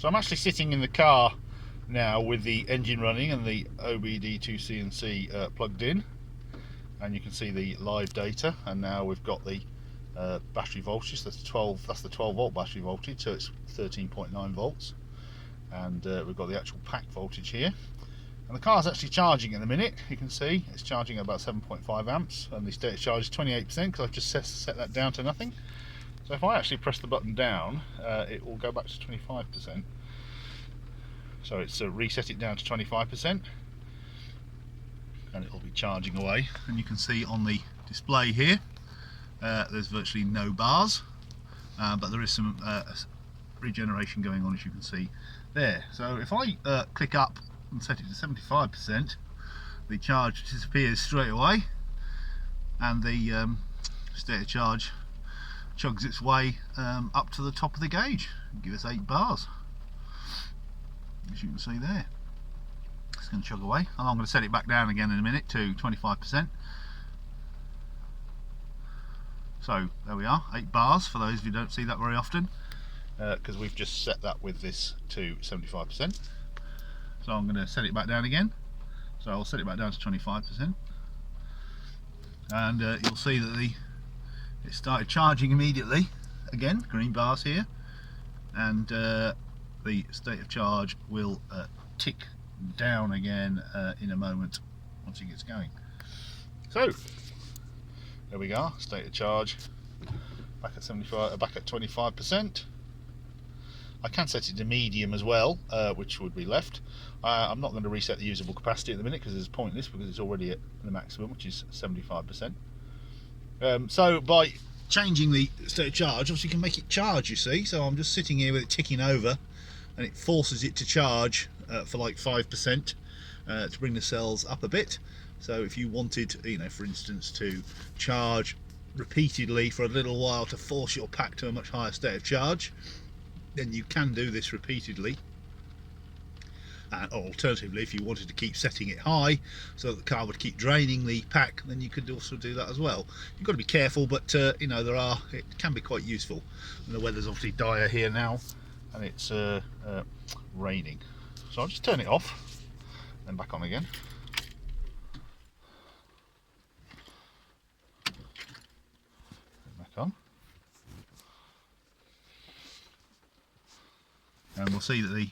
So I'm actually sitting in the car now with the engine running and the OBDIIC&C plugged in, and you can see the live data. And now we've got the battery voltage. That's the 12 volt battery voltage, so it's 13.9 volts, and we've got the actual pack voltage here. And the car's actually charging at the minute. You can see it's charging at about 7.5 amps, and the state of charge is 28% because I've just set that down to nothing. So if I actually press the button down, it will go back to 25%. So it's reset it down to 25%, and it will be charging away. And you can see on the display here, there's virtually no bars, but there is some regeneration going on, as you can see there. So if I click up and set it to 75%, the charge disappears straight away, and the state of charge chugs its way up to the top of the gauge and give us 8 bars, as you can see there. It's going to chug away, and I'm going to set it back down again in a minute to 25%. So there we are, 8 bars for those who don't see that very often, because we've just set that with this to 75%. So I'm going to set it back down again. So I'll set it back down to 25%, and you'll see that it started charging immediately. Again, green bars here, and the state of charge will tick down again in a moment once it gets going. So there we go, state of charge back at 25%. I can set it to medium as well, which would be left. I'm not going to reset the usable capacity at the minute because it's pointless, because it's already at the maximum, which is 75%. So by changing the state of charge, obviously you can make it charge, you see. So I'm just sitting here with it ticking over, and it forces it to charge for like 5% to bring the cells up a bit. So if you wanted, you know, for instance, to charge repeatedly for a little while to force your pack to a much higher state of charge, then you can do this repeatedly. Or alternatively, if you wanted to keep setting it high so that the car would keep draining the pack, then you could also do that as well. You've got to be careful, but you know, it can be quite useful. And the weather's obviously dire here now, and it's raining. So I'll just turn it off, then back on again. Back on. And we'll see that the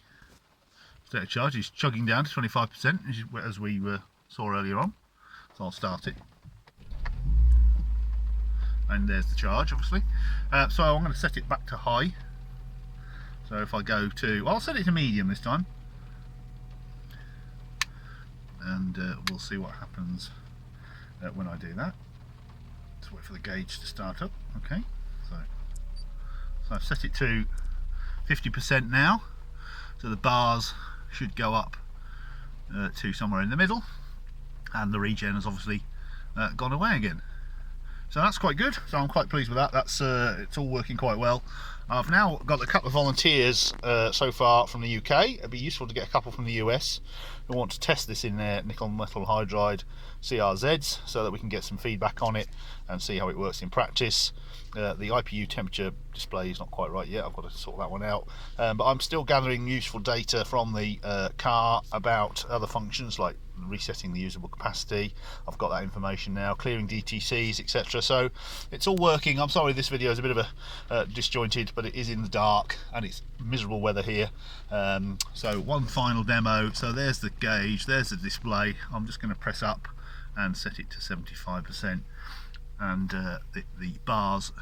state of charge is chugging down to 25%, as we saw earlier on. So I'll start it, and there's the charge, obviously. So I'm going to set it back to high. So if I go to, well, I'll set it to medium this time, and we'll see what happens when I do that. Let's wait for the gauge to start up. Okay, so I've set it to 50% now, so the bars should go up to somewhere in the middle, and the regen has obviously gone away again. So that's quite good. So I'm quite pleased with that. That's it's all working quite well. I've now got a couple of volunteers so far from the UK. It'd be useful to get a couple from the US who want to test this in their nickel metal hydride CRZs, so that we can get some feedback on it and see how it works in practice. The IPU temperature display is not quite right yet. I've got to sort that one out, but I'm still gathering useful data from the car about other functions like resetting the usable capacity. I've got that information now, clearing DTCs, etc. So it's all working. I'm sorry this video is a bit of a disjointed, but it is in the dark and it's miserable weather here. So one final demo. So there's the gauge, there's the display. I'm just going to press up and set it to 75%, and the bars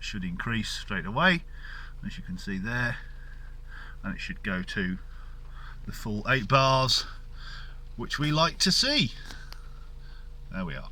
should increase straight away, as you can see there, and it should go to the full 8 bars, which we like to see. There we are.